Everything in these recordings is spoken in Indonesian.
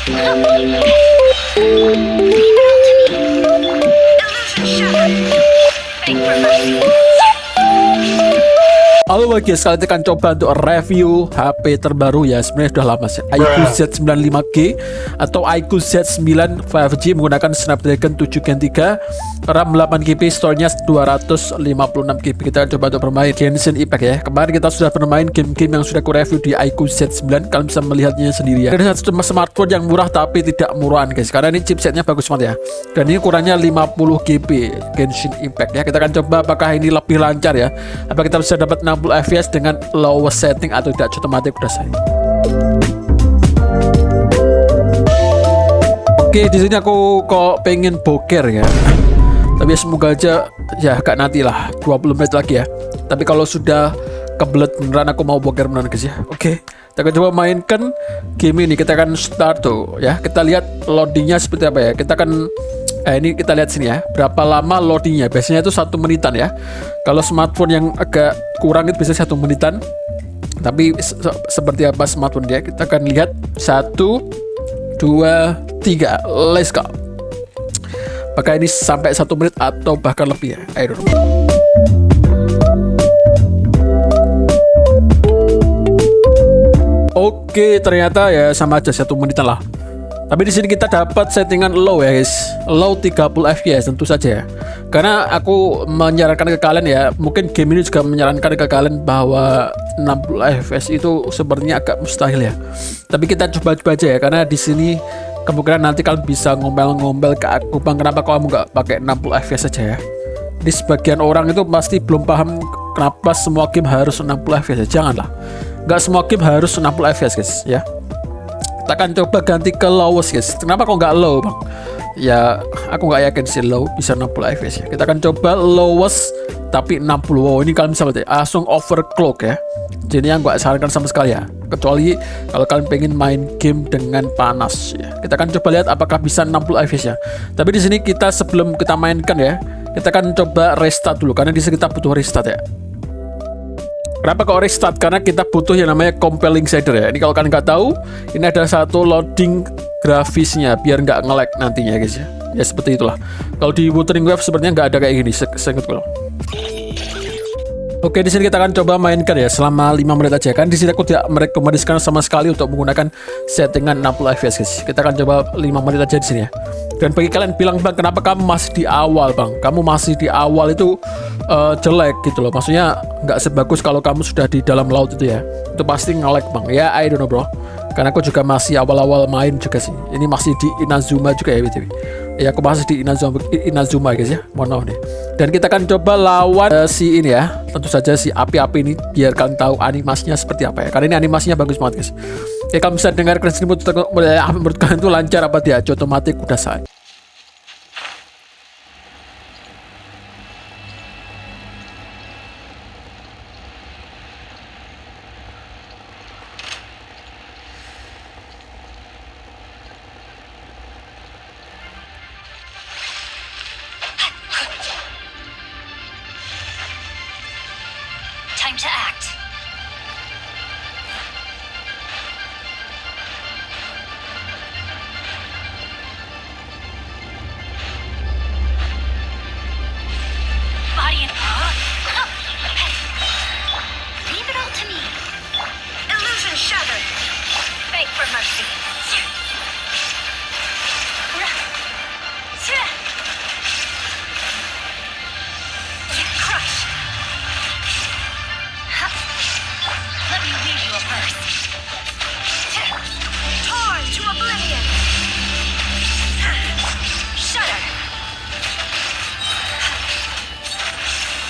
Halo guys, kali ini akan coba untuk review HP terbaru ya. Sebenarnya sudah lama sih, iQOO Z95G atau iQOO Z9 5G menggunakan Snapdragon 7 Gen 3, RAM 8GB, store-nya 256GB. Kita akan coba untuk bermain Genshin Impact ya. Kemarin kita sudah bermain game-game yang sudah aku review di iQOO Z9. Kalian bisa melihatnya sendiri ya. Ada satu smartphone yang murah tapi tidak murahan guys, karena ini chipsetnya bagus banget ya. Dan ini ukurannya 50GB Genshin Impact ya. Kita akan coba apakah ini lebih lancar ya, apa kita bisa dapat 60 fps dengan lowest setting atau tidak. Otomatis udah saya. Oke, di sini aku kok pengen boker ya. Tapi semoga aja ya agak nanti lah 20 menit lagi ya. Tapi kalau sudah kebelet beneran aku mau boker beneran guys ya. Oke, kita akan coba mainkan game ini. Kita akan start tuh ya. Kita lihat loadingnya seperti apa ya. Kita akan ini kita lihat sini ya, berapa lama loadingnya. Biasanya itu 1 menitan ya. Kalau smartphone yang agak kurang itu biasanya 1 menitan. Tapi seperti apa smartphone dia, kita akan lihat 1, 2, 3. Let's go. Apakah ini sampai 1 menit atau bahkan lebih ya? I don't know. Oke, ternyata ya sama aja 1 menitan lah. Tapi di sini kita dapat settingan low ya guys, low 30 fps tentu saja ya. Karena aku menyarankan ke kalian ya, mungkin game ini juga menyarankan ke kalian bahwa 60 fps itu sepertinya agak mustahil ya. Tapi kita coba-coba aja ya, karena di sini kemungkinan nanti kalian bisa ngomel-ngomel ke aku, bang kenapa kamu nggak pakai 60 fps saja ya. Di sebagian orang itu pasti belum paham kenapa semua game harus 60 fps ya. Janganlah, nggak semua game harus 60 fps guys ya. Kita akan coba ganti ke lowest guys. Kenapa kok nggak low bang? Ya aku nggak yakin sih low bisa 60 fps ya. Kita akan coba lowest tapi 60. Wow, ini kalian bisa lihat langsung overclock ya. Jadi yang nggak sarankan sama sekali ya. Kecuali kalau kalian pengen main game dengan panas ya. Kita akan coba lihat apakah bisa 60 fps ya. Tapi di sini kita sebelum kita mainkan ya, kita akan coba restart dulu karena di sini kita butuh restart ya. Kenapa kok restart? Karena kita butuh yang namanya compelling shader ya. Ini kalau kalian nggak tahu, ini ada satu loading grafisnya biar nggak nge-lag nantinya guys ya. Ya seperti itulah. Kalau di Wuthering Waves sebenarnya nggak ada kayak gini. Seingatku. Oke, di sini kita akan coba mainkan ya selama 5 menit aja kan. Di sini aku tidak merekomendasikan sama sekali untuk menggunakan settingan 60 fps guys. Kita akan coba 5 menit aja di sini ya. Dan bagi kalian bilang bang kenapa kamu masih di awal bang, kamu masih di awal itu jelek gitu loh, maksudnya nggak sebagus kalau kamu sudah di dalam laut itu ya, itu pasti nge-lag bang ya. I don't know bro, karena aku juga masih awal-awal main juga sih, ini masih di Inazuma juga ya BTW ya, aku masih di Inazuma guys ya, mohon maaf nih. Dan kita akan coba lawan si ini ya, tentu saja si api-api ini, biar kalian tahu animasinya seperti apa ya, karena ini animasinya bagus banget guys. Ya kalau bisa dengar keren menurut kalian itu lancar apa dia, otomatis udah saya. Time to act. Body and leave it all to me. Illusion shattered. Beg for mercy. Crush. Let me read you a verse. Torn to oblivion. Shudder.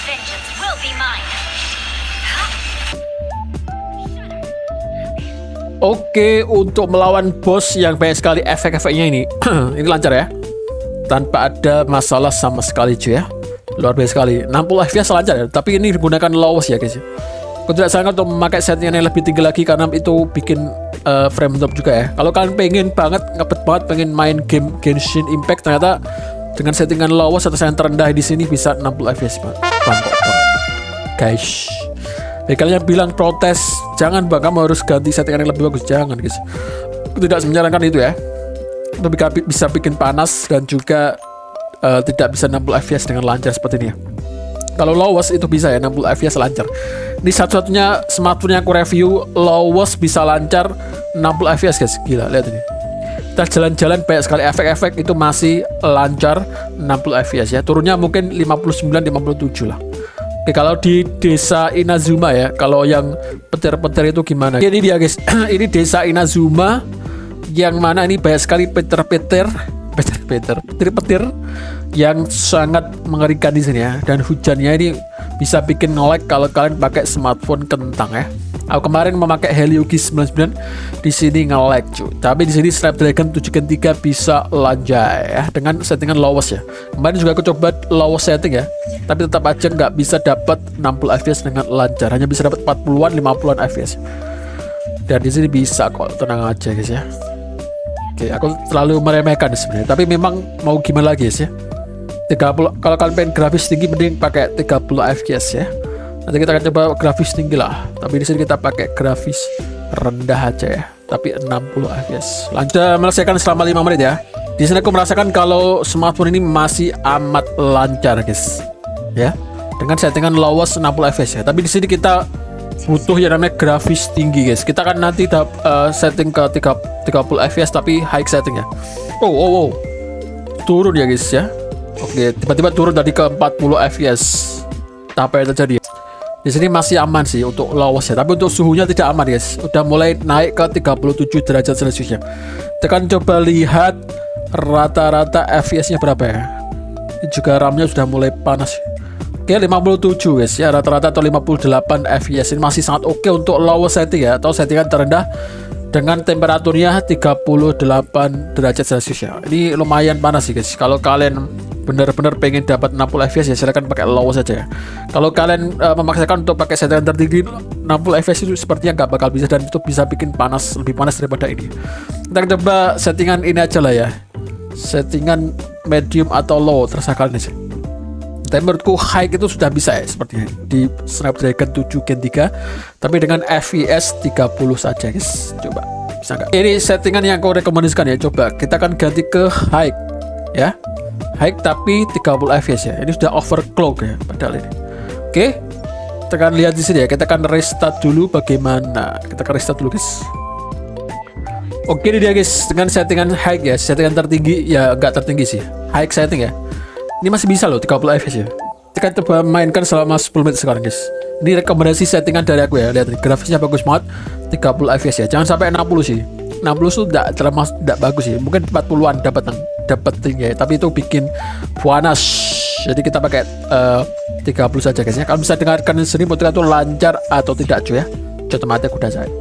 Vengeance will be mine. Oke, untuk melawan bos yang banyak sekali efek-efeknya ini ini lancar ya, tanpa ada masalah sama sekali cuy ya, luar biasa sekali. 60 fps lancar ya, tapi ini digunakan lowest ya guys. Aku tidak sarankan untuk memakai settingan yang lebih tinggi lagi karena itu bikin frame drop juga ya. Kalau kalian pengen banget, ngepet banget pengen main game Genshin Impact, ternyata dengan settingan lowest atau yang terendah di sini bisa 60 fps guys. Kalian bilang protes, jangan bang kamu harus ganti settingan yang lebih bagus, jangan guys. Aku tidak menyarankan itu ya. itu bisa bikin panas dan juga tidak bisa 60 fps dengan lancar seperti ini ya. Kalau lowest itu bisa ya 60 fps lancar. Ini satu-satunya smartphone yang aku review lowest bisa lancar 60 fps guys. Gila, lihat ini. Kita jalan-jalan banyak sekali efek-efek itu masih lancar 60 fps ya. Turunnya mungkin 59-57 lah. Oke, kalau di desa Inazuma ya, kalau yang petir-petir itu gimana? Ini dia guys, ini desa Inazuma yang mana ini banyak sekali petir-petir yang sangat mengerikan di sini ya. Dan hujannya ini bisa bikin nge-lag kalau kalian pakai smartphone kentang ya. Aku kemarin memakai Helio G99 di sini nge-lag cuy. Tapi di sini Snapdragon 7 Gen 3 bisa lancar ya dengan settingan lowest ya. Kemarin juga aku coba lowest setting ya. Tapi tetap aja nggak bisa dapat 60 fps dengan lancar. Hanya bisa dapat 40-an, 50-an fps. Dan di sini bisa kok, tenang aja guys ya. Oke, aku selalu meremehkan sebenarnya. Tapi memang mau gimana lagi guys ya. 30, kalau kalian pengen grafis tinggi mending pakai 30 fps ya. Nanti kita akan coba grafis tinggi lah. Tapi di sini kita pakai grafis rendah aja ya. Tapi 60 fps. Lancar menyelesaikan selama 5 menit ya. Di sini aku merasakan kalau smartphone ini masih amat lancar guys. Ya. Dengan settingan lowest 60 fps ya. Tapi di sini kita butuh yang namanya grafis tinggi guys. Kita akan nanti setting ke 30 fps tapi high setting ya. Oh. Turun ya guys ya. Oke, tiba-tiba turun tadi ke 40 fps. Apa yang terjadi? Di sini masih aman sih untuk lowest ya, tapi untuk suhunya tidak aman guys. Udah mulai naik ke 37 derajat Celcius ya. Tekan coba lihat rata-rata fps-nya berapa ya. Ini juga RAM-nya sudah mulai panas. Oke, 57 guys ya, rata-rata atau 58 fps. Ini masih sangat oke untuk lowest setting ya, atau settingan terendah dengan temperaturnya 38 derajat Celcius ya. Ini lumayan panas sih guys. Kalau kalian benar-benar pengen dapat 60 fps ya silakan pakai lowest saja ya. Kalau kalian memaksakan untuk pakai settingan tertinggi 60 fps itu sepertinya nggak bakal bisa, dan itu bisa bikin panas, lebih panas daripada ini. Kita coba settingan ini aja lah ya. Settingan medium atau low terserah kalian sih. Tapi menurutku high itu sudah bisa ya sepertinya di Snapdragon 7 Gen 3 tapi dengan fps 30 saja guys. Coba bisa nggak? Ini settingan yang aku rekomendasikan ya. Coba kita akan ganti ke high ya. High tapi 30 fps ya. Ini sudah overclock ya padahal ini. Oke. Kita akan lihat di sini ya. Kita akan restart dulu bagaimana. Kita akan restart dulu guys. Oke, ini dia guys dengan settingan high ya. Settingan tertinggi ya, enggak tertinggi sih. High setting ya. Ini masih bisa loh 30 fps ya. Kita coba mainkan selama 10 menit sekarang guys. Ini rekomendasi settingan dari aku ya. Lihat nih, grafisnya bagus banget 30 fps ya. Jangan sampai 60 sih. 60 itu tidak bagus sih. Mungkin 40-an dapat tinggi ya. Tapi itu bikin panas. Jadi kita pakai 30 saja guys ya. Kalian bisa dengarkan sendiri motor itu lancar atau tidak cuy ya. Contoh mati kuda saya.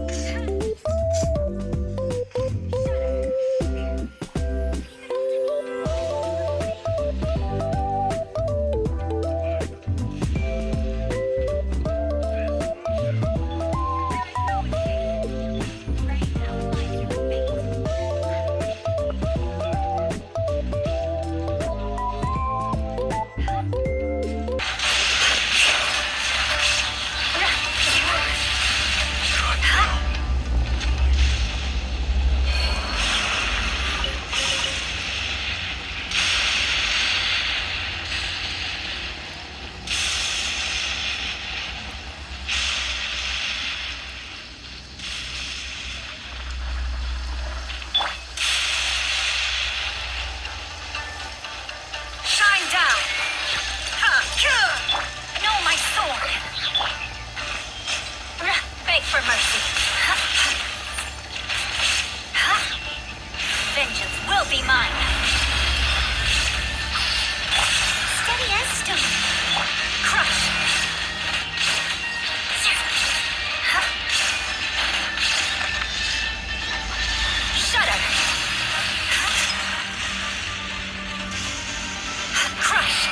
For mercy. Vengeance will be mine. Steady as stone. Crush. Shudder. Crush.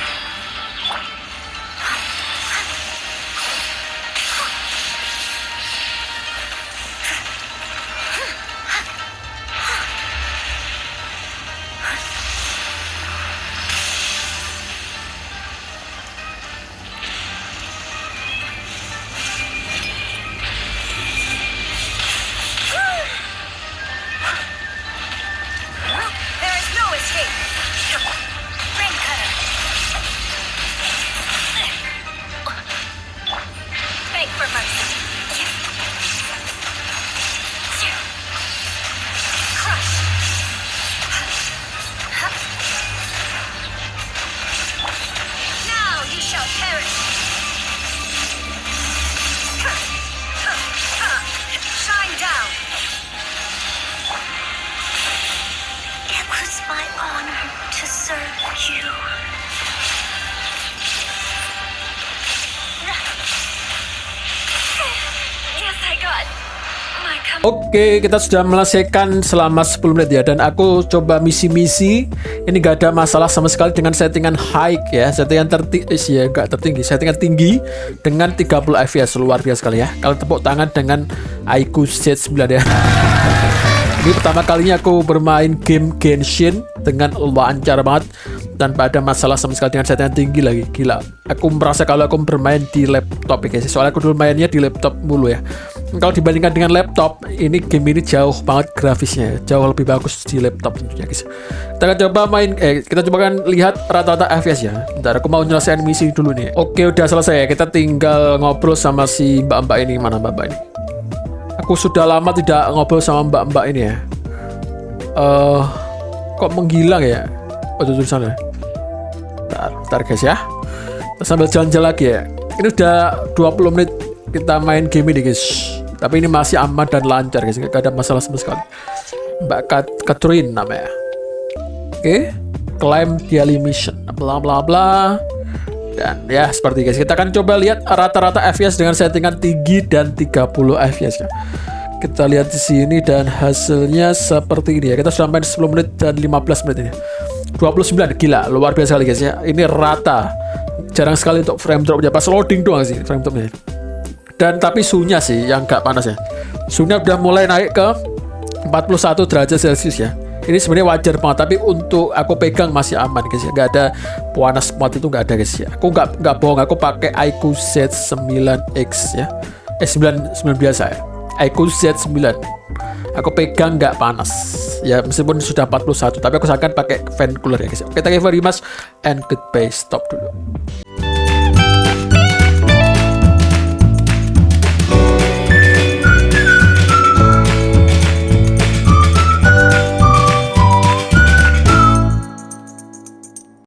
was my honor to serve you. Yes, I got my Oke, kita sudah menyelesaikan selama 10 menit ya. Dan aku coba misi-misi. Ini gak ada masalah sama sekali dengan settingan high ya. Settingan settingan tinggi dengan 30 fps. Luar biasa sekali ya. Kalau tepuk tangan dengan iQOO Z9 ya. Ini pertama kalinya aku bermain game Genshin dengan lancar banget tanpa ada masalah sama sekali dengan settingan tinggi lagi. Gila, aku merasa kalau aku bermain di laptop ya guys. Soalnya aku dulu mainnya di laptop mulu ya. Kalau dibandingkan dengan laptop, ini game ini jauh banget grafisnya, jauh lebih bagus di laptop tentunya guys. Kita akan coba kita coba kan lihat rata-rata FPS ya. Bentar, aku mau nyelesain misi dulu nih. Oke, udah selesai ya. Kita tinggal ngobrol sama si mbak-mbak ini. Mana mbak-mbak ini? Aku sudah lama tidak ngobrol sama mbak-mbak ini ya. Kok menghilang ya? Oh, itu tulisannya. Bentar guys ya. Kita sambil jalan-jalan lagi ya. Ini udah 20 menit kita main game ini guys. Tapi ini masih aman dan lancar guys. Gak ada masalah sama sekali. Mbak Catherine namanya. Oke. Claim daily mission. Bla bla bla. Dan ya seperti guys, kita akan coba lihat rata-rata FPS dengan settingan tinggi dan 30 FPS ya. Kita lihat di sini dan hasilnya seperti ini ya. Kita sudah main 10 menit dan 15 menit ini. 29, gila, luar biasa kali guys ya. Ini rata. Jarang sekali untuk frame dropnya, pas loading doang sih frame dropnya. Dan tapi suhunya sih yang gak panas ya. Suhunya udah mulai naik ke 41 derajat Celcius ya. Ini sebenarnya wajar banget, tapi untuk aku pegang masih aman guys ya. Gak ada panas banget, itu gak ada guys ya. Aku gak bohong, aku pakai iQOO Z9X ya. 9 biasa ya. iQOO Z9. Aku pegang gak panas ya, meskipun sudah 41, tapi aku akan pakai fan cooler ya guys. Oke, thank you very much and goodbye. Stop dulu.